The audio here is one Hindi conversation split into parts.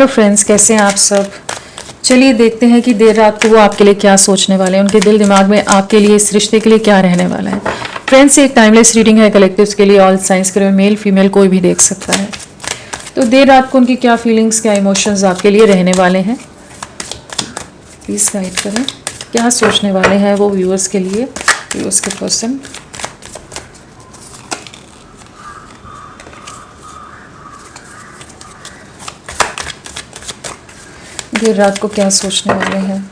हेलो फ्रेंड्स, कैसे हैं आप सब। चलिए देखते हैं कि देर रात को वो आपके लिए क्या सोचने वाले हैं, उनके दिल दिमाग में आपके लिए इस रिश्ते के लिए क्या रहने वाला है। फ्रेंड्स, एक टाइमलेस रीडिंग है कलेक्टिव्स के लिए, ऑल साइंस के लिए, मेल फीमेल कोई भी देख सकता है। तो देर रात को उनकी क्या फीलिंग्स, क्या इमोशंस आपके लिए रहने वाले हैं, प्लीज़ गाइड करें। क्या सोचने वाले हैं वो व्यूअर्स के लिए, व्यूअर्स के पर्सन। देर रात को क्या सोचने वाले हैं।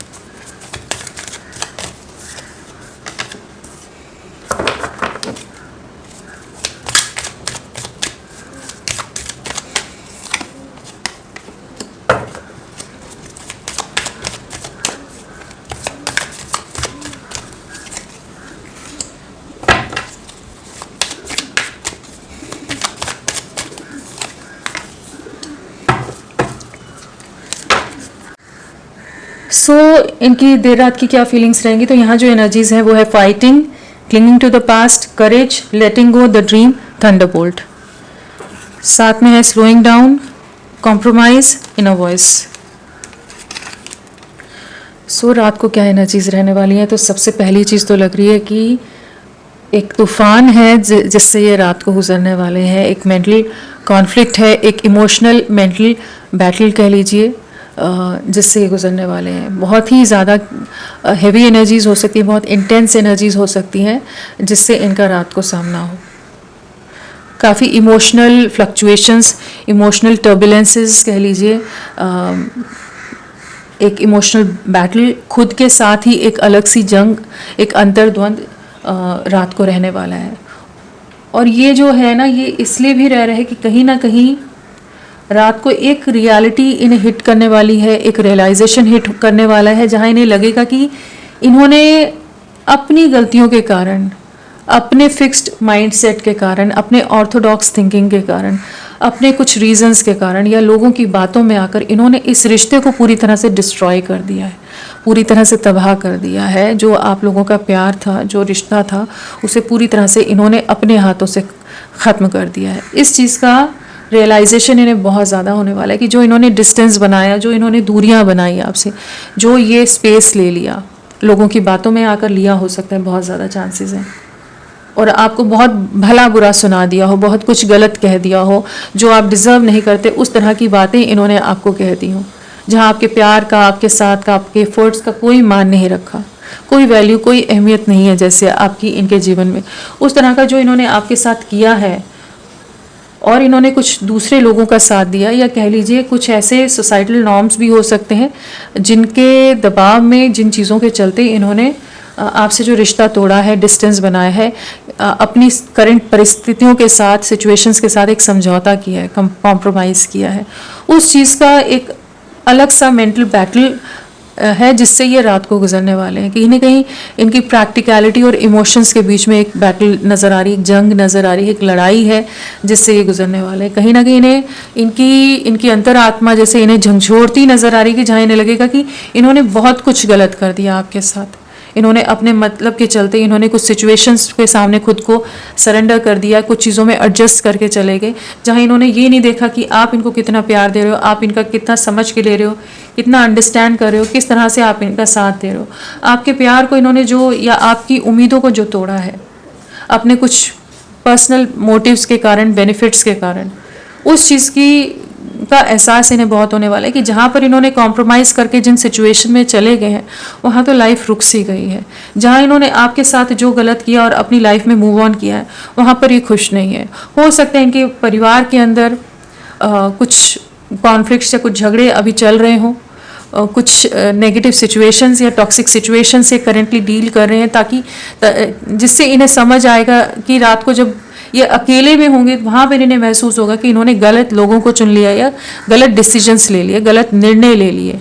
इनकी देर रात की क्या फीलिंग्स रहेंगी। तो यहाँ जो एनर्जीज हैं वो है fighting, clinging to the past, courage, letting go, the dream, thunderbolt. साथ में है slowing down, compromise, inner voice. रात को क्या एनर्जीज रहने वाली हैं। तो सबसे पहली चीज़ तो लग रही है कि एक तूफान है जिससे ये रात को गुजरने वाले हैं। एक मेंटल कॉन्फ्लिक्ट है, एक इमोशनल मेंटल बैटल कह लीजिए, जिससे ये गुजरने वाले हैं। बहुत ही ज़्यादा हेवी एनर्जीज हो सकती हैं, बहुत इंटेंस एनर्जीज हो सकती हैं, जिससे इनका रात को सामना हो। काफ़ी इमोशनल फ्लक्चुएशंस, इमोशनल टर्बुलेंसेस कह लीजिए, एक इमोशनल बैटल, खुद के साथ ही एक अलग सी जंग, एक अंतर्द्वंद रात को रहने वाला है। और ये जो है ना, ये इसलिए भी रह रहे हैं कि कहीं ना कहीं रात को एक रियलिटी इन्हें हिट करने वाली है, एक रियलाइजेशन हिट करने वाला है, जहां इन्हें लगेगा कि इन्होंने अपनी गलतियों के कारण, अपने फिक्स्ड माइंडसेट के कारण, अपने ऑर्थोडॉक्स थिंकिंग के कारण, अपने कुछ रीजंस के कारण या लोगों की बातों में आकर इन्होंने इस रिश्ते को पूरी तरह से डिस्ट्रॉय कर दिया है, पूरी तरह से तबाह कर दिया है। जो आप लोगों का प्यार था, जो रिश्ता था, उसे पूरी तरह से इन्होंने अपने हाथों से ख़त्म कर दिया है। इस चीज़ का रियलाइजेशन इन्हें बहुत ज़्यादा होने वाला है कि जो इन्होंने डिस्टेंस बनाया, जो इन्होंने दूरियां बनाई आपसे, जो ये स्पेस ले लिया, लोगों की बातों में आकर लिया, हो सकता है बहुत ज़्यादा चांसेस हैं। और आपको बहुत भला बुरा सुना दिया हो, बहुत कुछ गलत कह दिया हो, जो आप डिज़र्व नहीं करते, उस तरह की बातें इन्होंने आपको कह दी हों, जहाँ आपके प्यार का, आपके साथ का, आपके एफर्ट्स का कोई मान नहीं रखा, कोई वैल्यू, कोई अहमियत नहीं है जैसे आपकी इनके जीवन में। उस तरह का जो इन्होंने आपके साथ किया है, और इन्होंने कुछ दूसरे लोगों का साथ दिया, या कह लीजिए कुछ ऐसे सोसाइटल नॉर्म्स भी हो सकते हैं जिनके दबाव में, जिन चीज़ों के चलते इन्होंने आपसे जो रिश्ता तोड़ा है, डिस्टेंस बनाया है, अपनी करंट परिस्थितियों के साथ, सिचुएशंस के साथ एक समझौता किया है, कॉम्प्रोमाइज़ किया है। उस चीज़ का एक अलग सा मेंटल बैटल है जिससे ये रात को गुजरने वाले हैं। कहीं ना कहीं इनकी प्रैक्टिकलिटी और इमोशंस के बीच में एक बैटल नज़र आ रही है, एक जंग नज़र आ रही है, एक लड़ाई है जिससे ये गुजरने वाले हैं। कहीं ना कहीं इन्हें इनकी अंतरात्मा जैसे इन्हें झंझोड़ती नज़र आ रही है कि जहाँ इन्हें लगेगा कि इन्होंने बहुत कुछ गलत कर दिया आपके साथ। इन्होंने अपने मतलब के चलते इन्होंने कुछ सिचुएशंस के सामने खुद को सरेंडर कर दिया, कुछ चीज़ों में एडजस्ट करके चले गए, जहाँ इन्होंने ये नहीं देखा कि आप इनको कितना प्यार दे रहे हो, आप इनका कितना समझ के ले रहे हो, कितना अंडरस्टैंड कर रहे हो, किस तरह से आप इनका साथ दे रहे हो। आपके प्यार को इन्होंने जो, या आपकी उम्मीदों को जो तोड़ा है, अपने कुछ पर्सनल मोटिव्स के कारण, बेनिफिट्स के कारण, उस चीज़ का एहसास इन्हें बहुत होने वाला है कि जहाँ पर इन्होंने कॉम्प्रोमाइज़ करके जिन सिचुएशन में चले गए हैं, वहाँ तो लाइफ रुक सी गई है। जहाँ इन्होंने आपके साथ जो गलत किया और अपनी लाइफ में मूव ऑन किया है, वहाँ पर ये खुश नहीं है। हो सकता है इनके परिवार के अंदर कुछ कॉन्फ्लिक्ट्स या कुछ झगड़े अभी चल रहे हों, कुछ नेगेटिव सिचुएशंस या टॉक्सिक सिचुएशन से करेंटली डील कर रहे हैं, ताकि जिससे इन्हें समझ आएगा कि रात को जब ये अकेले में होंगे, वहाँ पर इन्हें महसूस होगा कि इन्होंने गलत लोगों को चुन लिया या गलत डिसीजंस ले लिए, गलत निर्णय ले लिए।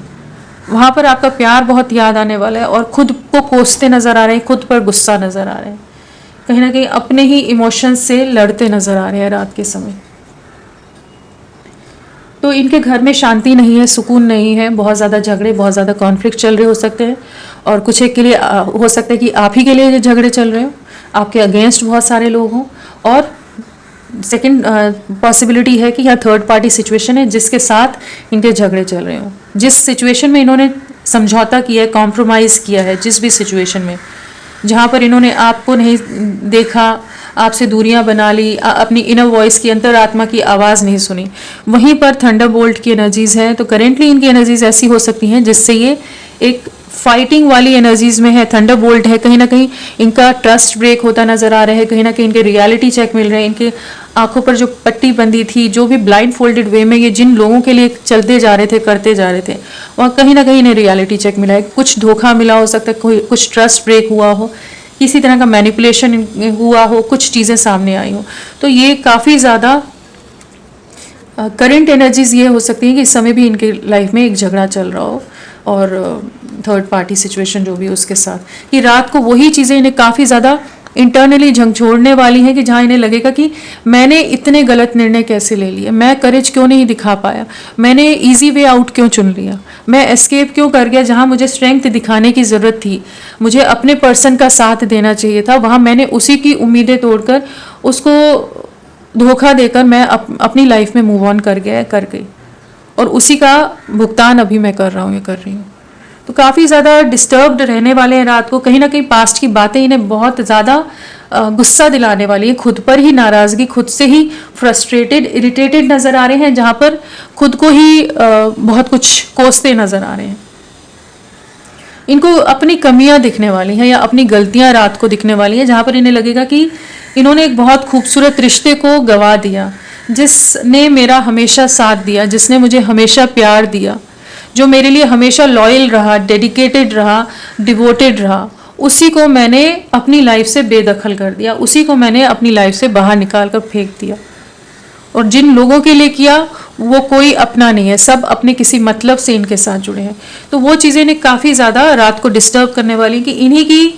वहाँ पर आपका प्यार बहुत याद आने वाला है, और खुद को कोसते नज़र आ रहे हैं, खुद पर गुस्सा नज़र आ रहे हैं, कहीं ना कहीं अपने ही इमोशंस से लड़ते नज़र आ रहे हैं रात के समय। तो इनके घर में शांति नहीं है, सुकून नहीं है, बहुत ज़्यादा झगड़े, बहुत ज़्यादा कॉन्फ्लिक्ट चल रहे हो सकते हैं। और कुछ एक के लिए हो सकता है कि आप ही के लिए झगड़े चल रहे हो, आपके अगेंस्ट बहुत सारे लोग हों, और सेकंड पॉसिबिलिटी है कि यहाँ थर्ड पार्टी सिचुएशन है जिसके साथ इनके झगड़े चल रहे हो। जिस सिचुएशन में इन्होंने समझौता किया है, कॉम्प्रोमाइज़ किया है, जिस भी सिचुएशन में जहाँ पर इन्होंने आपको नहीं देखा, आपसे दूरियां बना ली, अपनी इनर वॉइस की, अंतरात्मा की आवाज़ नहीं सुनी, वहीं पर थंडरबोल्ट की एनर्जीज हैं। तो करेंटली इनकी एनर्जीज ऐसी हो सकती हैं जिससे ये एक फाइटिंग वाली एनर्जीज में है। थंडरबोल्ट है, कहीं ना कहीं इनका ट्रस्ट ब्रेक होता नजर आ रहा है, कहीं ना कहीं इनके रियलिटी चेक मिल रहे हैं। इनके आंखों पर जो पट्टी बंदी थी, जो भी ब्लाइंड फोल्डेड वे में ये जिन लोगों के लिए चलते जा रहे थे, करते जा रहे थे, वहाँ कहीं ना कहीं इन्हें रियलिटी चेक मिला है। कुछ धोखा मिला हो सकता है, कोई कुछ ट्रस्ट ब्रेक हुआ हो, किसी तरह का मैनिपुलेशन हुआ हो, कुछ चीज़ें सामने आई हो। तो ये काफ़ी ज़्यादा करंट एनर्जीज ये हो सकती हैं कि इस समय भी इनके लाइफ में एक झगड़ा चल रहा हो और थर्ड पार्टी सिचुएशन जो भी है उसके साथ, कि रात को वही चीज़ें इन्हें काफ़ी ज़्यादा इंटरनली झंझोड़ने वाली हैं कि जहाँ इन्हें लगेगा कि मैंने इतने गलत निर्णय कैसे ले लिए, मैं करेज क्यों नहीं दिखा पाया, मैंने इजी वे आउट क्यों चुन लिया, मैं एस्केप क्यों कर गया, जहाँ मुझे स्ट्रेंथ दिखाने की ज़रूरत थी, मुझे अपने पर्सन का साथ देना चाहिए था, वहाँ मैंने उसी की उम्मीदें तोड़कर उसको धोखा देकर मैं अपनी लाइफ में मूव ऑन कर गई और उसी का भुगतान अभी मैं कर रहा हूँ, ये कर रही हूँ। तो काफ़ी ज़्यादा डिस्टर्ब्ड रहने वाले हैं रात को। कहीं ना कहीं पास्ट की बातें इन्हें बहुत ज़्यादा गुस्सा दिलाने वाली है, खुद पर ही नाराज़गी, खुद से ही फ्रस्ट्रेटेड, इरिटेटेड नज़र आ रहे हैं, जहाँ पर खुद को ही बहुत कुछ कोसते नज़र आ रहे हैं। इनको अपनी कमियां दिखने वाली हैं या अपनी गलतियां रात को दिखने वाली हैं, जहाँ पर इन्हें लगेगा कि इन्होंने एक बहुत खूबसूरत रिश्ते को गंवा दिया, जिसने मेरा हमेशा साथ दिया, जिसने मुझे हमेशा प्यार दिया, जो मेरे लिए हमेशा लॉयल रहा, डेडिकेटेड रहा, डिवोटेड रहा, उसी को मैंने अपनी लाइफ से बेदखल कर दिया, उसी को मैंने अपनी लाइफ से बाहर निकाल कर फेंक दिया। और जिन लोगों के लिए किया वो कोई अपना नहीं है, सब अपने किसी मतलब से इनके साथ जुड़े हैं। तो वो चीज़ें इन्हें काफ़ी ज़्यादा रात को डिस्टर्ब करने वाली कि इन्हीं की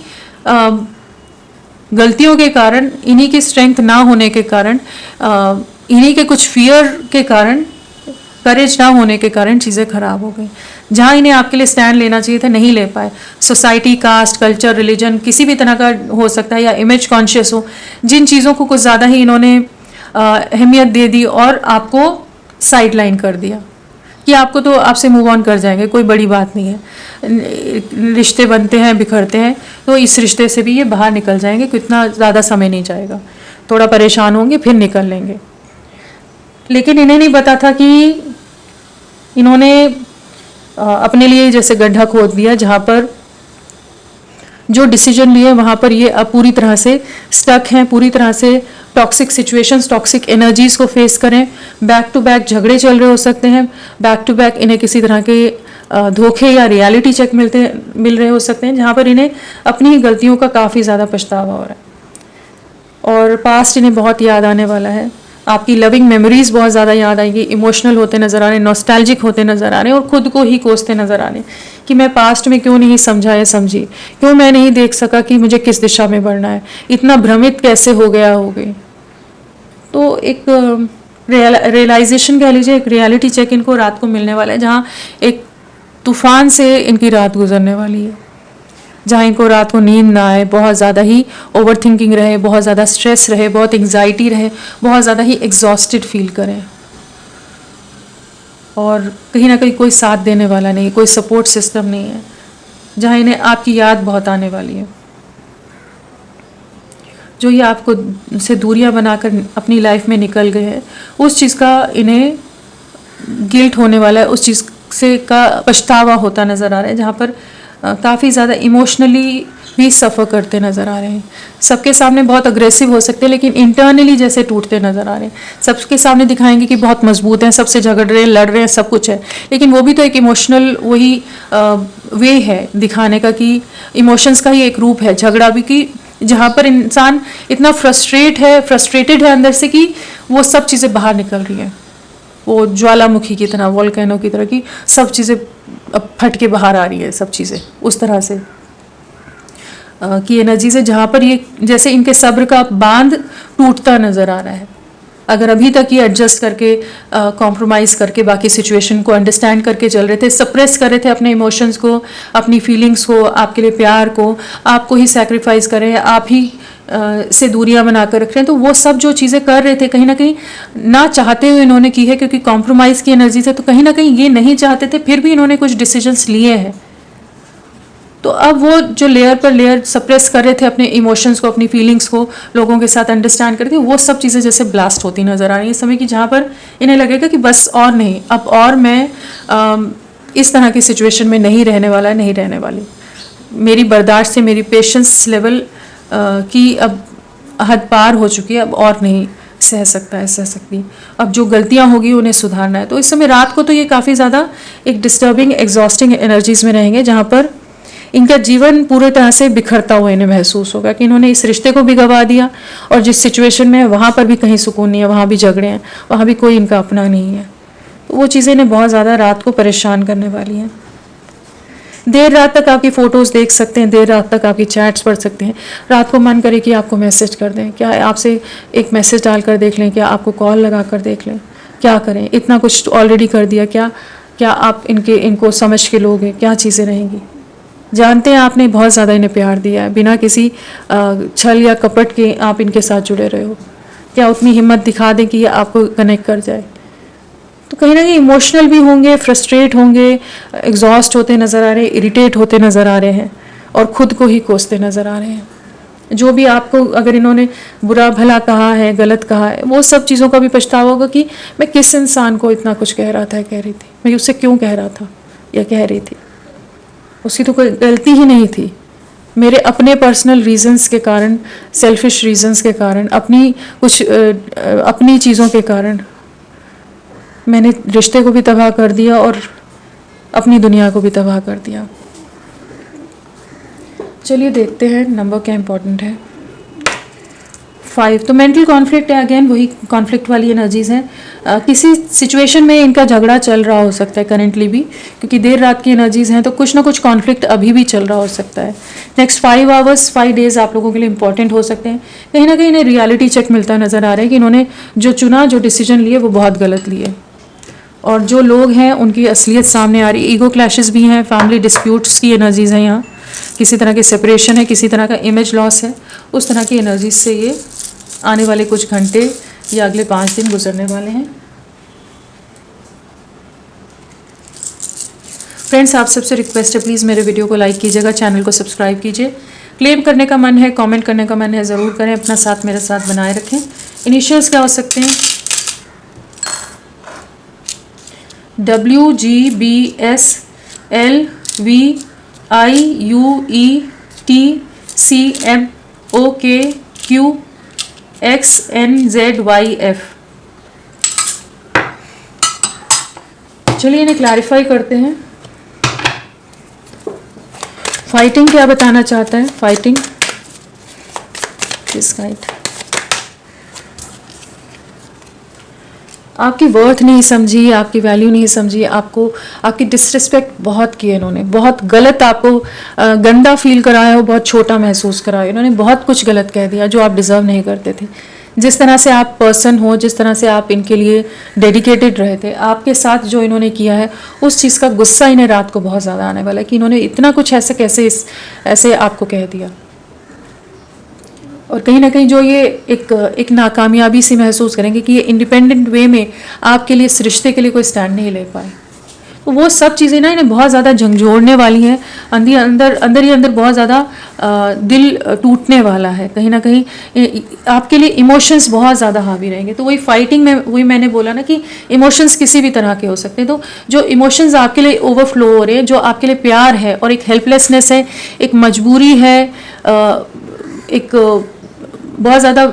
गलतियों के कारण, इन्हीं की स्ट्रेंथ ना होने के कारण, इन्हीं के कुछ फियर के कारण, करेज ना होने के कारण चीज़ें खराब हो गई। जहाँ इन्हें आपके लिए स्टैंड लेना चाहिए था, नहीं ले पाए। सोसाइटी, कास्ट, कल्चर, रिलीजन, किसी भी तरह का हो सकता है, या इमेज कॉन्शियस हो, जिन चीज़ों को कुछ ज़्यादा ही इन्होंने अहमियत दे दी और आपको साइड लाइन कर दिया कि आपको तो आपसे मूव ऑन कर जाएंगे, कोई बड़ी बात नहीं है। रिश्ते बनते हैं, बिखरते हैं, तो इस रिश्ते से भी ये बाहर निकल जाएंगे, कितना ज़्यादा समय नहीं जाएगा, थोड़ा परेशान होंगे फिर निकल लेंगे। लेकिन इन्हें नहीं पता था कि इन्होंने अपने लिए जैसे गड्ढा खोद दिया, जहाँ पर जो डिसीजन लिए वहाँ पर ये अब पूरी तरह से स्टक हैं, पूरी तरह से टॉक्सिक सिचुएशंस, टॉक्सिक एनर्जीज को फेस करें। बैक टू बैक झगड़े चल रहे हो सकते हैं, बैक टू बैक इन्हें किसी तरह के धोखे या रियलिटी चेक मिल रहे हो सकते हैं, जहाँ पर इन्हें अपनी ही गलतियों का काफ़ी ज़्यादा पछतावा हो रहा है और पास्ट इन्हें बहुत याद आने वाला है। आपकी लविंग मेमोरीज बहुत ज़्यादा याद आएंगी, इमोशनल होते नज़र आ रहे हैं, नॉस्टैल्जिक होते नज़र आ रहे हैं और खुद को ही कोसते नज़र आ रहे हैं कि मैं पास्ट में क्यों नहीं समझा या समझी, क्यों मैं नहीं देख सका कि मुझे किस दिशा में बढ़ना है, इतना भ्रमित कैसे हो गई। तो एक रियलाइजेशन कह लीजिए, एक रियलिटी चेक इनको रात को मिलने वाला है, जहाँ एक तूफान से इनकी रात गुजरने वाली है, जहाँ इनको रात को नींद ना आए, बहुत ज़्यादा ही ओवर थिंकिंग रहे, बहुत ज़्यादा स्ट्रेस रहे, बहुत एंग्जाइटी रहे, बहुत ज़्यादा ही एग्जॉस्टेड फील करें और कहीं ना कहीं कोई साथ देने वाला नहीं, कोई सपोर्ट सिस्टम नहीं है, जहाँ इन्हें आपकी याद बहुत आने वाली है। जो ये आपको से दूरियां बनाकर अपनी लाइफ में निकल गए हैं, उस चीज़ का इन्हें गिल्ट होने वाला है, उस चीज़ से का पछतावा होता नज़र आ रहा है, जहाँ पर काफ़ी ज़्यादा इमोशनली भी सफ़र करते नज़र आ रहे हैं। सबके सामने बहुत अग्रेसिव हो सकते हैं, लेकिन इंटरनली जैसे टूटते नज़र आ रहे हैं। सबके सामने दिखाएंगे कि बहुत मजबूत हैं, सबसे झगड़ रहे हैं, लड़ रहे हैं, सब कुछ है, लेकिन वो भी तो एक इमोशनल वही वे है दिखाने का, कि इमोशंस का ही एक रूप है झगड़ा भी, कि जहाँ पर इंसान इतना फ्रस्ट्रेटेड है अंदर से कि वो सब चीज़ें बाहर निकल रही हैं, वो ज्वालामुखी की तरह, वोल्केनो की तरह की सब चीज़ें अब फट के बाहर आ रही है, सब चीज़ें उस तरह से की एनर्जी से, जहाँ पर ये जैसे इनके सब्र का बांध टूटता नज़र आ रहा है। अगर अभी तक ये एडजस्ट करके, कॉम्प्रोमाइज़ करके, बाकी सिचुएशन को अंडरस्टैंड करके चल रहे थे, सप्रेस कर रहे थे अपने इमोशंस को, अपनी फीलिंग्स को, आपके लिए प्यार को, आपको ही सैक्रिफाइस कर रहे हैं, आप ही से दूरियां बनाकर रख रहे हैं। तो वो सब जो चीज़ें कर रहे थे कहीं ना कहीं ना चाहते हुए इन्होंने की है, क्योंकि कॉम्प्रोमाइज़ की एनर्जी से, तो कहीं ना कहीं ये नहीं चाहते थे, फिर भी इन्होंने कुछ डिसीजंस लिए हैं। तो अब वो जो लेयर पर लेयर सप्रेस कर रहे थे अपने इमोशंस को, अपनी फीलिंग्स को लोगों के साथ अंडरस्टैंड करके, वो सब चीज़ें जैसे ब्लास्ट होती नज़र आ रही हैं इस समय की, जहाँ पर इन्हें लगेगा कि बस और नहीं, अब और मैं इस तरह की सिचुएशन में नहीं रहने वाला, नहीं रहने वाली। मेरी बर्दाश्त से, मेरी पेशेंस लेवल की अब हद पार हो चुकी है, अब और नहीं सह सकती। अब जो गलतियां होगी उन्हें सुधारना है। तो इस समय रात को तो ये काफ़ी ज़्यादा एक डिस्टर्बिंग, एग्जॉस्टिंग एनर्जीज में रहेंगे, जहाँ पर इनका जीवन पूरी तरह से बिखरता हुआ इन्हें महसूस होगा कि इन्होंने इस रिश्ते को भी गंवा दिया, और जिस सिचुएशन में है वहाँ पर भी कहीं सुकून नहीं है, वहाँ भी झगड़े हैं, वहाँ भी कोई इनका अपना नहीं है। तो वो चीज़ें इन्हें बहुत ज़्यादा रात को परेशान करने वाली हैं। देर रात तक आपकी फ़ोटोज़ देख सकते हैं, देर रात तक आपकी चैट्स पढ़ सकते हैं। रात को मन करे कि आपको मैसेज कर दें, क्या आपसे एक मैसेज डालकर देख लें, क्या आपको कॉल लगा कर देख लें, क्या करें, इतना कुछ ऑलरेडी कर दिया, क्या आप इनको समझ के लोगे, क्या चीज़ें रहेंगी। जानते हैं आपने बहुत ज़्यादा इन्हें प्यार दिया है, बिना किसी छल या कपट के आप इनके साथ जुड़े रहे हो, क्या उतनी हिम्मत दिखा दें कि ये आपको कनेक्ट कर जाए। तो कहीं ना कहीं इमोशनल भी होंगे, फ्रस्ट्रेट होंगे, एग्जॉस्ट होते नज़र आ रहे हैं, इरिटेट होते नज़र आ रहे हैं, और ख़ुद को ही कोसते नज़र आ रहे हैं। जो भी आपको अगर इन्होंने बुरा भला कहा है, गलत कहा है, वो सब चीज़ों का भी पछतावा होगा कि मैं किस इंसान को इतना कुछ कह रहा था, कह रही थी, मैं उससे क्यों कह रहा था या कह रही थी। उसकी तो कोई गलती ही नहीं थी, मेरे अपने पर्सनल रीजंस के कारण, सेल्फिश रीजंस के कारण, अपनी चीज़ों के कारण मैंने रिश्ते को भी तबाह कर दिया और अपनी दुनिया को भी तबाह कर दिया। चलिए देखते हैं नंबर क्या इम्पोर्टेंट है। 5 तो मेंटल कॉन्फ्लिक्ट है, अगेन वही कॉन्फ्लिक्ट वाली एनर्जीज हैं। किसी सिचुएशन में इनका झगड़ा चल रहा हो सकता है करेंटली भी, क्योंकि देर रात की एनर्जीज हैं, तो कुछ ना कुछ कॉन्फ्लिक्ट अभी भी चल रहा हो सकता है। नेक्स्ट 5 आवर्स 5 डेज आप लोगों के लिए इंपॉर्टेंट हो सकते हैं। कहीं ना कहीं इन्हें रियलिटी चेक मिलता नज़र आ रहा है कि इन्होंने जो चुना, जो डिसीजन लिए, वो बहुत गलत लिए, और जो लोग हैं उनकी असलियत सामने आ रही। ईगो क्लैशेस भी हैं, फैमिली डिस्प्यूट्स की एनर्जीज हैं, यहाँ किसी तरह की सेपरेशन है, किसी तरह का इमेज लॉस है, उस तरह की एनर्जीज से ये आने वाले कुछ घंटे या अगले 5 दिन गुजरने वाले हैं। फ्रेंड्स, आप सबसे रिक्वेस्ट है, प्लीज़ मेरे वीडियो को लाइक कीजिएगा, चैनल को सब्सक्राइब कीजिए। क्लेम करने का मन है, कमेंट करने का मन है, ज़रूर करें, अपना साथ मेरे साथ बनाए रखें। इनिशियल्स क्या हो सकते हैं? WGBSLVIUETCMOKQXNZYF। चलिए इन्हें क्लैरिफाई करते हैं। फाइटिंग क्या बताना चाहता है? फाइटिंग दिस गाइड, आपकी वर्थ नहीं समझी, आपकी वैल्यू नहीं समझी, आपकी डिसरिस्पेक्ट बहुत की है इन्होंने, बहुत गलत आपको गंदा फील कराया हो, बहुत छोटा महसूस कराया, इन्होंने बहुत कुछ गलत कह दिया जो आप डिज़र्व नहीं करते थे। जिस तरह से आप पर्सन हो, जिस तरह से आप इनके लिए डेडिकेटेड रहे थे, आपके साथ जो इन्होंने किया है, उस चीज़ का गुस्सा इन्हें रात को बहुत ज़्यादा आने वाला है कि इन्होंने इतना कुछ ऐसे आपको कह दिया। और कहीं ना कहीं जो ये एक नाकामयाबी सी महसूस करेंगे कि ये इंडिपेंडेंट वे में आपके लिए, इस रिश्ते के लिए कोई स्टैंड नहीं ले पाए। तो वो सब चीज़ें ना इन्हें बहुत ज़्यादा झंझोड़ने वाली हैं, अंदर ही अंदर बहुत ज़्यादा दिल टूटने वाला है। कहीं ना कहीं आपके लिए इमोशंस बहुत ज़्यादा हावी रहेंगे। तो वही फाइटिंग में, वही मैंने बोला ना कि इमोशंस किसी भी तरह के हो सकते हैं। तो जो इमोशंस आपके लिए ओवरफ्लो हो रहे हैं, जो आपके लिए प्यार है और एक हेल्पलेसनेस है, एक मजबूरी है, एक बहुत ज़्यादा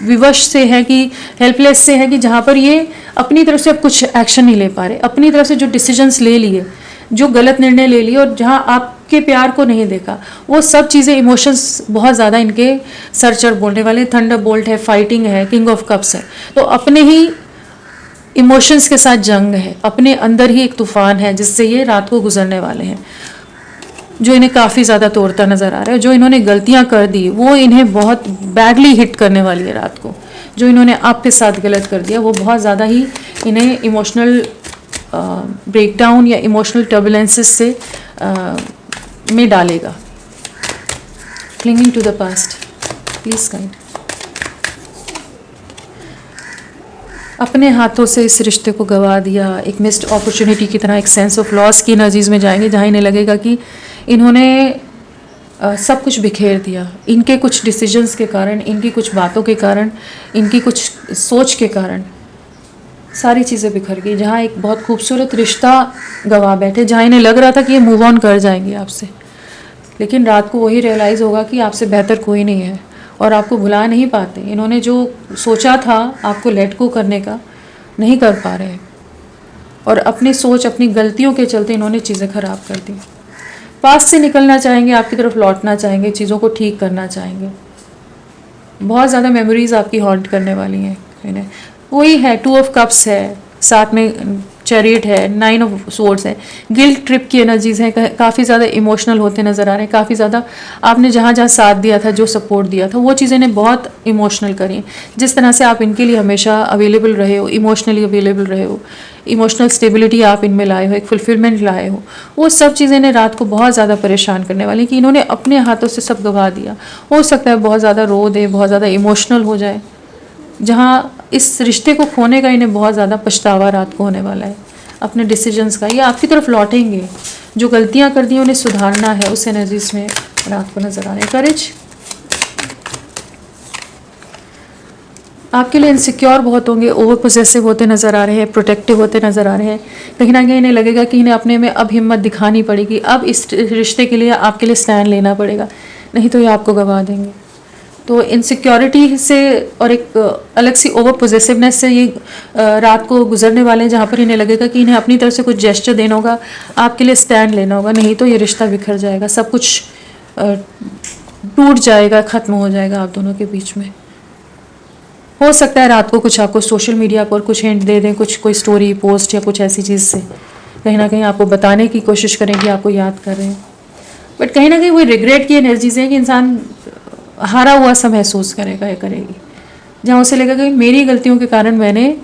विवश से है कि हेल्पलेस से है कि जहाँ पर ये अपनी तरफ से अब कुछ एक्शन नहीं ले पा रहे, अपनी तरफ से जो डिसीजंस ले लिए, जो गलत निर्णय ले लिए, और जहाँ आपके प्यार को नहीं देखा, वो सब चीज़ें, इमोशंस बहुत ज़्यादा इनके सर चढ़ बोलने वाले। थंडर बोल्ट है, फाइटिंग है, किंग ऑफ कप्स है। तो अपने ही इमोशंस के साथ जंग है, अपने अंदर ही एक तूफान है जिससे ये रात को गुजरने वाले हैं, जो इन्हें काफ़ी ज़्यादा तोड़ता नज़र आ रहा है। जो इन्होंने गलतियां कर दी वो इन्हें बहुत बैडली हिट करने वाली है रात को। जो इन्होंने आपके साथ गलत कर दिया वो बहुत ज़्यादा ही इन्हें इमोशनल ब्रेकडाउन या इमोशनल टर्बुलेंसेस से में डालेगा। Clinging to the past, please kind. अपने हाथों से इस रिश्ते को गंवा दिया, एक मिस्ड अपॉर्चुनिटी की तरह, एक सेंस ऑफ लॉस की एनर्जीज में जाएंगे, जहाँ इन्हें लगेगा कि इन्होंने सब कुछ बिखेर दिया, इनके कुछ डिसीजंस के कारण, इनकी कुछ बातों के कारण, इनकी कुछ सोच के कारण सारी चीज़ें बिखर गई। जहाँ एक बहुत खूबसूरत रिश्ता गंवा बैठे, जहाँ इन्हें लग रहा था कि ये मूव ऑन कर जाएंगे आपसे, लेकिन रात को वही रियलाइज़ होगा कि आपसे बेहतर कोई नहीं है और आपको भुला नहीं पाते। इन्होंने जो सोचा था आपको लेट गो करने का, नहीं कर पा रहे, और अपनी सोच, अपनी गलतियों के चलते इन्होंने चीज़ें ख़राब कर दी। पास से निकलना चाहेंगे, आपकी तरफ लौटना चाहेंगे, चीज़ों को ठीक करना चाहेंगे। बहुत ज़्यादा मेमोरीज आपकी हॉन्ट करने वाली हैं इन्हें। वही है, 2 ऑफ कप्स है, साथ में चैरियट है, 9 ऑफ सोर्ड्स है, गिल्ट ट्रिप की एनर्जीज हैं, काफ़ी ज़्यादा इमोशनल होते नज़र आ रहे हैं, काफ़ी ज़्यादा आपने जहाँ जहाँ साथ दिया था, जो सपोर्ट दिया था, वो चीज़ें इन्हें बहुत इमोशनल करी। जिस तरह से आप इनके लिए हमेशा अवेलेबल रहे हो, इमोशनली अवेलेबल रहे हो, इमोशनल स्टेबिलिटी आप इनमें लाए हो, एक फुलफिलमेंट लाए हो, वो सब चीज़ें इन्हें रात को बहुत ज़्यादा परेशान करने वाली कि इन्होंने अपने हाथों से सब गवा दिया। हो सकता है बहुत ज़्यादा रो दे, बहुत ज़्यादा इमोशनल हो जाए, जहाँ इस रिश्ते को खोने का इन्हें बहुत ज़्यादा पछतावा रात को होने वाला है अपने डिसीजंस का। ये आपकी तरफ लौटेंगे, जो गलतियाँ कर दी उन्हें सुधारना है, उस एनर्जीज में रात को नजर आ रहे हैं। करेज, आपके लिए इनसिक्योर बहुत होंगे, ओवर पोजेसिव होते नज़र आ रहे हैं, प्रोटेक्टिव होते नज़र आ रहे हैं। कहीं ना कहीं इन्हें लगेगा कि इन्हें अपने में अब हिम्मत दिखानी पड़ेगी, अब इस रिश्ते के लिए आपके लिए स्टैंड लेना पड़ेगा, नहीं तो ये आपको गंवा देंगे। तो इनसिक्योरिटी से और एक अलग सी ओवर पोजेसिवनेस से ये रात को गुजरने वाले हैं, जहाँ पर इन्हें लगेगा कि इन्हें अपनी तरफ से कुछ जेस्चर देना होगा, आपके लिए स्टैंड लेना होगा, नहीं तो ये रिश्ता बिखर जाएगा, सब कुछ टूट जाएगा, ख़त्म हो जाएगा आप दोनों के बीच में। हो सकता है रात को कुछ आपको सोशल मीडिया पर कुछ हिंट दे दें, कुछ कोई स्टोरी पोस्ट या कुछ ऐसी चीज़ से कहीं ना कहीं आपको बताने की कोशिश करें कि आपको याद कर रहे हैं। बट कहीं ना कहीं वो रिग्रेट की एनर्जीज है कि इंसान हारा हुआ सा महसूस करेगा या करेगी, जहाँ उसे लगेगा कि मेरी गलतियों के कारण मैंने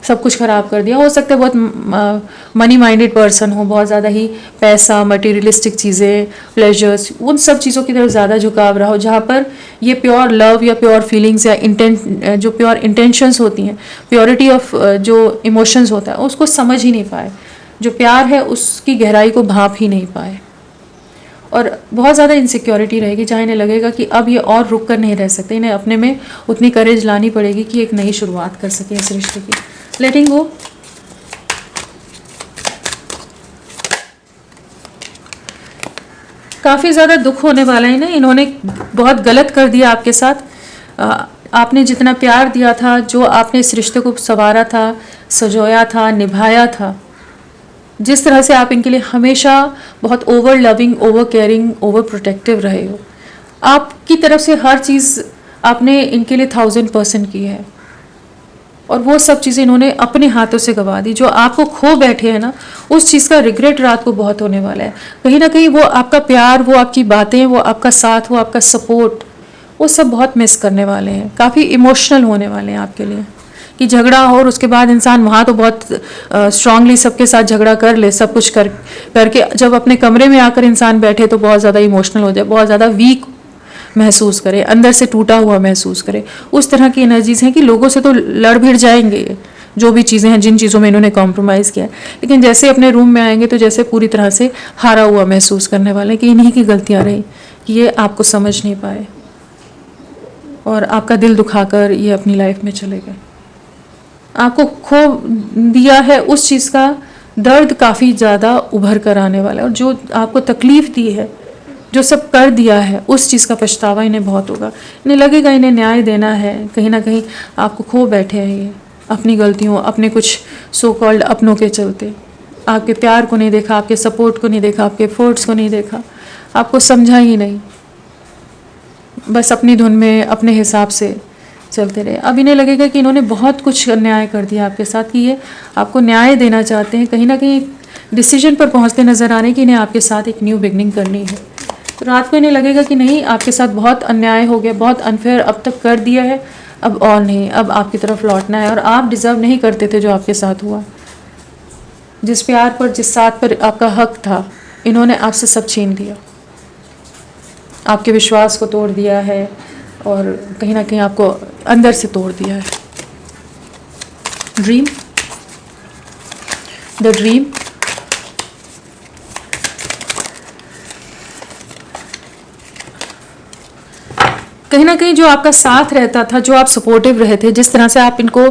सब कुछ ख़राब कर दिया। हो सकता है बहुत मनी माइंडेड पर्सन हो, बहुत ज़्यादा ही पैसा, मटेरियलिस्टिक चीज़ें, प्लेजर्स, उन सब चीज़ों की तरफ ज़्यादा झुकाव रहा हो, जहाँ पर ये प्योर लव या प्योर फीलिंग्स या जो प्योर इंटेंशंस होती हैं, प्योरिटी ऑफ जो इमोशंस होता है, उसको समझ ही नहीं पाए, जो प्यार है उसकी गहराई को भांप ही नहीं पाए, और बहुत ज़्यादा इनसिक्योरिटी रहेगी, जहाँ इन्हें लगेगा कि अब ये और रुक कर नहीं रह सकते, इन्हें अपने में उतनी करेज लानी पड़ेगी कि एक नई शुरुआत कर सके इस रिश्ते की। लेटिंग गो, काफ़ी ज़्यादा दुख होने वाला है ना, इन्होंने बहुत गलत कर दिया आपके साथ। आपने जितना प्यार दिया था, जो आपने इस रिश्ते को संवारा था, सजोया था, निभाया था, जिस तरह से आप इनके लिए हमेशा बहुत over loving, over caring, over protective रहे हो, आपकी तरफ से हर चीज़ आपने इनके लिए 1000% की है, और वो सब चीज़ें इन्होंने अपने हाथों से गंवा दी। जो आपको खो बैठे हैं ना, उस चीज़ का रिग्रेट रात को बहुत होने वाला है। कहीं ना कहीं वो आपका प्यार, वो आपकी बातें, वो आपका साथ, वो आपका सपोर्ट, वो सब बहुत मिस करने वाले हैं। काफ़ी इमोशनल होने वाले हैं आपके लिए, कि झगड़ा हो और उसके बाद इंसान वहाँ तो बहुत स्ट्रांगली सबके साथ झगड़ा कर ले, सब कुछ करके जब अपने कमरे में आकर इंसान बैठे तो बहुत ज़्यादा इमोशनल हो जाए, बहुत ज़्यादा वीक महसूस करे, अंदर से टूटा हुआ महसूस करे। उस तरह की एनर्जीज हैं कि लोगों से तो लड़ भिड़ जाएंगे, जो भी चीज़ें हैं, जिन चीज़ों में इन्होंने कॉम्प्रोमाइज़ किया, लेकिन जैसे अपने रूम में आएंगे तो जैसे पूरी तरह से हारा हुआ महसूस करने वाले हैं कि इन्हीं की गलतियाँ रही, कि ये आपको समझ नहीं पाए और आपका दिल दुखाकर ये अपनी लाइफ में चले गए। आपको खो दिया है, उस चीज़ का दर्द काफ़ी ज़्यादा उभर कर आने वाला है, और जो आपको तकलीफ़ दी है, जो सब कर दिया है, उस चीज़ का पछतावा इन्हें बहुत होगा। इन्हें लगेगा इन्हें न्याय देना है, कहीं ना कहीं आपको खो बैठे हैं ये अपनी गलतियों, अपने कुछ सो कॉल्ड अपनों के चलते। आपके प्यार को नहीं देखा, आपके सपोर्ट को नहीं देखा, आपके एफर्ट्स को नहीं देखा, आपको समझा ही नहीं, बस अपनी धुन में अपने हिसाब से चलते रहे। अब इन्हें लगेगा कि इन्होंने बहुत कुछ अन्याय कर दिया आपके साथ, कि ये आपको न्याय देना चाहते हैं, कहीं ना कहीं डिसीजन पर पहुंचते नज़र आ रहे हैं कि इन्हें आपके साथ एक न्यू बिगनिंग करनी है। तो रात को इन्हें लगेगा कि नहीं, आपके साथ बहुत अन्याय हो गया, बहुत अनफेयर अब तक कर दिया है, अब और नहीं, अब आपकी तरफ लौटना है, और आप डिज़र्व नहीं करते थे जो आपके साथ हुआ। जिस प्यार पर, जिस साथ पर आपका हक था, इन्होंने आपसे सब छीन लिया, आपके विश्वास को तोड़ दिया है, और कहीं ना कहीं आपको अंदर से तोड़ दिया है। ड्रीम, द ड्रीम, कहीं ना कहीं जो आपका साथ रहता था, जो आप सपोर्टिव रहे थे, जिस तरह से आप इनको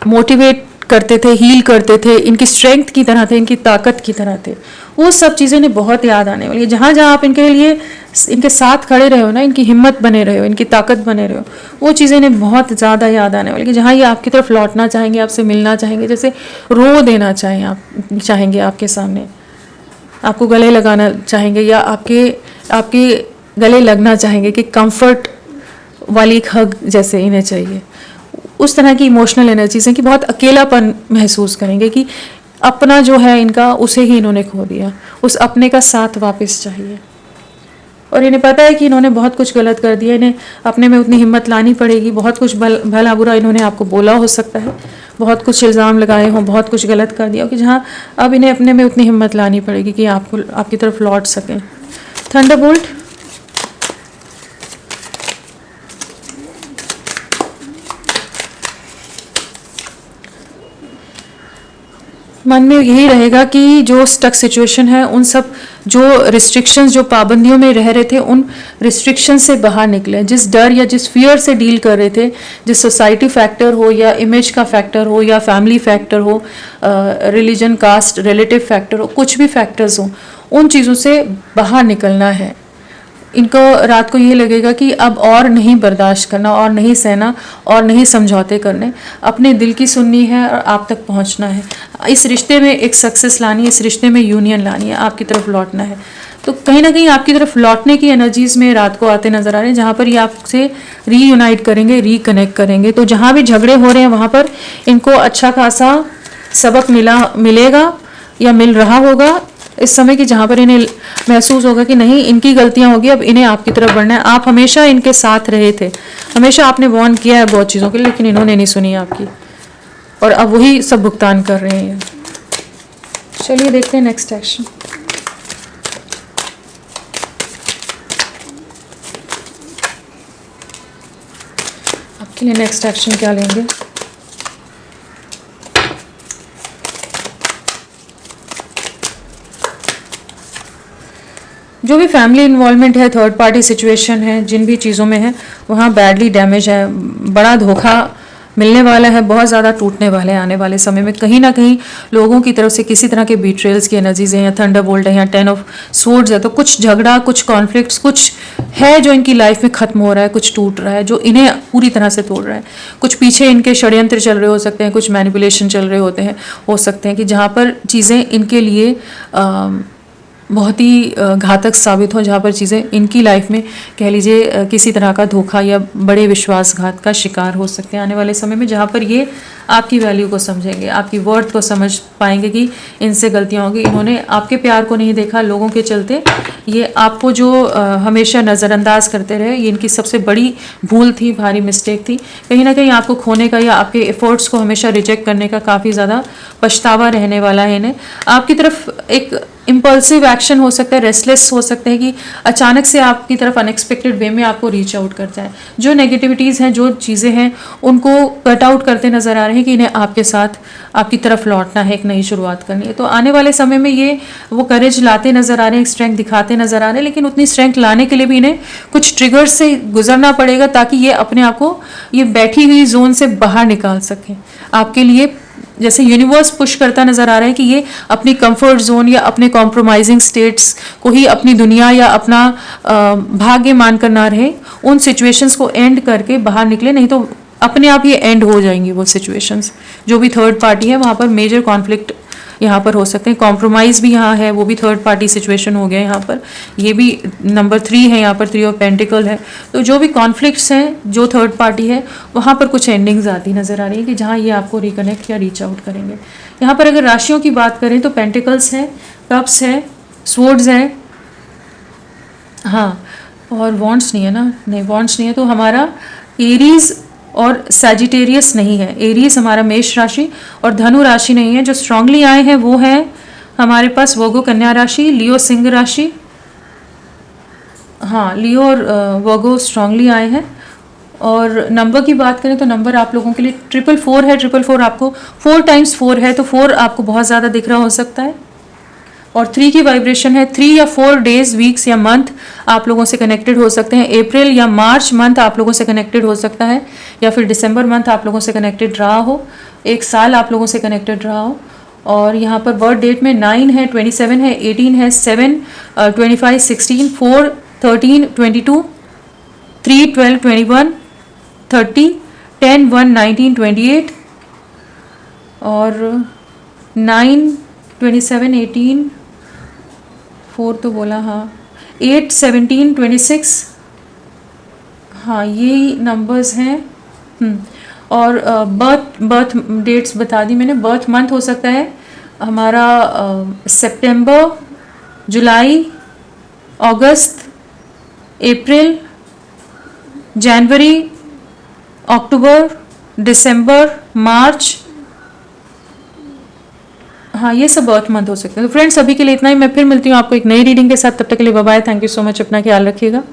मोटिवेट करते थे, हील करते थे, इनकी स्ट्रेंथ की तरह थे, इनकी ताकत की तरह थे, वो सब चीज़ें इन्हें बहुत याद आने वाली है। जहाँ जहाँ आप इनके लिए इनके साथ खड़े रहे हो ना, इनकी हिम्मत बने रहे हो, इनकी ताकत बने रहे हो, वो चीज़ें इन्हें बहुत ज़्यादा याद आने वाली है। जहाँ ये आपकी तरफ लौटना चाहेंगे, आपसे मिलना चाहेंगे, जैसे रो देना चाहेंगे आपके सामने, आपको गले लगाना चाहेंगे, या आपके गले लगना चाहेंगे कि कंफर्ट वाली एक हग जैसे इन्हें चाहिए। उस तरह की इमोशनल एनर्जीज हैं कि बहुत अकेलापन महसूस करेंगे कि अपना जो है इनका, उसे ही इन्होंने खो दिया, उस अपने का साथ वापस चाहिए। और इन्हें पता है कि इन्होंने बहुत कुछ गलत कर दिया, इन्हें अपने में उतनी हिम्मत लानी पड़ेगी। बहुत कुछ भला बुरा इन्होंने आपको बोला हो सकता है, बहुत कुछ इल्ज़ाम लगाए हों, बहुत कुछ गलत कर दिया हो, कि जहाँ अब इन्हें अपने में उतनी हिम्मत लानी पड़ेगी कि आपकी तरफ लौट सकें। थंडरबोल्ट, मन में यही रहेगा कि जो स्टक सिचुएशन है, उन सब जो रिस्ट्रिक्शंस, जो पाबंदियों में रह रहे थे, उन रिस्ट्रिक्शन से बाहर निकले। जिस डर या जिस फियर से डील कर रहे थे, जिस सोसाइटी फैक्टर हो या इमेज का फैक्टर हो या फैमिली फैक्टर हो, रिलीजन, कास्ट, रिलेटिव फैक्टर हो, कुछ भी फैक्टर्स हो, उन चीज़ों से बाहर निकलना है। इनको रात को ये लगेगा कि अब और नहीं बर्दाश्त करना, और नहीं सहना, और नहीं समझौते करने, अपने दिल की सुननी है और आप तक पहुंचना है। इस रिश्ते में एक सक्सेस लानी है, इस रिश्ते में यूनियन लानी है, आपकी तरफ लौटना है। तो कहीं ना कहीं आपकी तरफ लौटने की एनर्जीज में रात को आते नजर आ रहे हैं, जहाँ पर ये आपसे रीयूनाइट करेंगे, रिकनेक्ट करेंगे। तो जहाँ भी झगड़े हो रहे हैं वहाँ पर इनको अच्छा खासा सबक मिलेगा या मिल रहा होगा इस समय, कि जहाँ पर इन्हें महसूस होगा कि नहीं, इनकी गलतियां होगी, अब इन्हें आपकी तरफ बढ़ना है। आप हमेशा इनके साथ रहे थे, हमेशा आपने वार्न किया है बहुत चीज़ों के लिए, लेकिन इन्होंने नहीं सुनी आपकी, और अब वही सब भुगतान कर रहे हैं। चलिए देखते हैं नेक्स्ट एक्शन। आपके लिए नेक्स्ट एक्शन क्या लेंगे? जो भी फैमिली इन्वॉल्वमेंट है, थर्ड पार्टी सिचुएशन है, जिन भी चीज़ों में है, वहाँ बैडली डैमेज है, बड़ा धोखा मिलने वाला है, बहुत ज़्यादा टूटने वाले हैं आने वाले समय में। कहीं ना कहीं लोगों की तरफ से किसी तरह के बीट्रेल्स की एनर्जीज हैं, या थंडरबोल्ट है, या 10 ऑफ स्वॉर्ड्स है, तो कुछ झगड़ा, कुछ कॉन्फ्लिक्ट्स, कुछ है जो इनकी लाइफ में ख़त्म हो रहा है, कुछ टूट रहा है जो इन्हें पूरी तरह से तोड़ रहा है। कुछ पीछे इनके षड्यंत्र चल रहे हो सकते हैं, कुछ मैनिपुलेशन चल रहे हो सकते हैं कि जहाँ पर चीज़ें इनके लिए बहुत ही घातक साबित हो, जहाँ पर चीज़ें इनकी लाइफ में कह लीजिए किसी तरह का धोखा या बड़े विश्वासघात का शिकार हो सकते हैं आने वाले समय में, जहाँ पर ये आपकी वैल्यू को समझेंगे, आपकी वर्थ को समझ पाएंगे कि इनसे गलतियाँ होंगी। इन्होंने आपके प्यार को नहीं देखा, लोगों के चलते ये आपको जो हमेशा नज़रअंदाज करते रहे, ये इनकी सबसे बड़ी भूल थी, भारी मिस्टेक थी। कहीं ना कहीं आपको खोने का या आपके एफर्ट्स को हमेशा रिजेक्ट करने का काफ़ी ज़्यादा पछतावा रहने वाला है इन्हें। आपकी तरफ एक इम्पल्सिव एक्शन हो सकता है, रेस्टलेस हो सकते हैं कि अचानक से आपकी तरफ अनएक्सपेक्टेड वे में आपको रीच आउट कर जाए। जो नेगेटिविटीज़ हैं, जो चीज़ें हैं, उनको कट आउट करते नज़र आ रहे हैं कि इन्हें आपके साथ आपकी तरफ लौटना है, एक नई शुरुआत करनी है। तो आने वाले समय में ये वो करेज लाते नज़र आ रहे हैं, स्ट्रेंथ दिखाते नज़र आ रहे हैं, लेकिन उतनी स्ट्रेंथ लाने के लिए भी इन्हें कुछ ट्रिगर्स से गुजरना पड़ेगा, ताकि ये अपने आप को ये बैठी हुई जोन से बाहर निकाल सकें। आपके लिए जैसे यूनिवर्स पुश करता नज़र आ रहा है कि ये अपनी कंफर्ट जोन या अपने कॉम्प्रोमाइजिंग स्टेट्स को ही अपनी दुनिया या अपना भाग्य मानकर ना रहे, उन सिचुएशंस को एंड करके बाहर निकले, नहीं तो अपने आप ये एंड हो जाएंगी वो सिचुएशंस। जो भी थर्ड पार्टी है वहाँ पर मेजर कॉन्फ्लिक्ट यहाँ पर हो सकते हैं, कॉम्प्रोमाइज़ भी यहाँ है, वो भी थर्ड पार्टी सिचुएशन हो गया यहाँ पर। ये भी नंबर 3 है यहाँ पर, 3 ऑफ पेंटिकल है। तो जो भी कॉन्फ्लिक्ट्स हैं, जो थर्ड पार्टी है, वहाँ पर कुछ एंडिंग्स आती नज़र आ रही है कि जहाँ ये आपको रिकनेक्ट या रीच आउट करेंगे। यहाँ पर अगर राशियों की बात करें तो पेंटिकल्स है, कप्स है, स्वॉर्ड्स है, हाँ, और वॉन्ड्स नहीं है ना, नहीं वॉन्ड्स नहीं है, तो हमारा एरीज और सैजिटेरियस नहीं है। एरीज हमारा मेष राशि और धनु राशि नहीं है। जो स्ट्रांगली आए हैं वो है हमारे पास वर्गो कन्या राशि, लियो सिंह राशि, हाँ लियो और वर्गो स्ट्रांगली आए हैं, और नंबर की बात करें तो नंबर आप लोगों के लिए 444 है। 444 आपको 4 टाइम्स 4 है, तो 4 आपको बहुत ज़्यादा दिख रहा हो सकता है। और 3 की वाइब्रेशन है। 3 या 4 डेज, वीक्स या मंथ आप लोगों से कनेक्टेड हो सकते हैं। अप्रैल या मार्च मंथ आप लोगों से कनेक्टेड हो सकता है, या फिर दिसंबर मंथ आप लोगों से कनेक्टेड रहा हो, एक साल आप लोगों से कनेक्टेड रहा हो। और यहाँ पर बर्थ डेट में 9 है, 27 है, 18 है, 7, 25, 16, 4, 13, 22, 3, 12, 21, 30, 10, 1, 19, 28 और 9, 27, 18, 4 तो बोला, हाँ, 8, 17, 26, हाँ यही नंबर्स हैं। और बर्थ डेट्स बता दी मैंने। बर्थ मंथ हो सकता है हमारा सितंबर, जुलाई, अगस्त, अप्रैल, जनवरी, अक्टूबर, दिसंबर, मार्च, हाँ ये सब बर्थ मंथ हो सकते हैं। तो फ्रेंड्स अभी के लिए इतना ही। मैं फिर मिलती हूँ आपको एक नई रीडिंग के साथ। तब तक के लिए bye bye. Thank you so much. अपना ख्याल रखिएगा।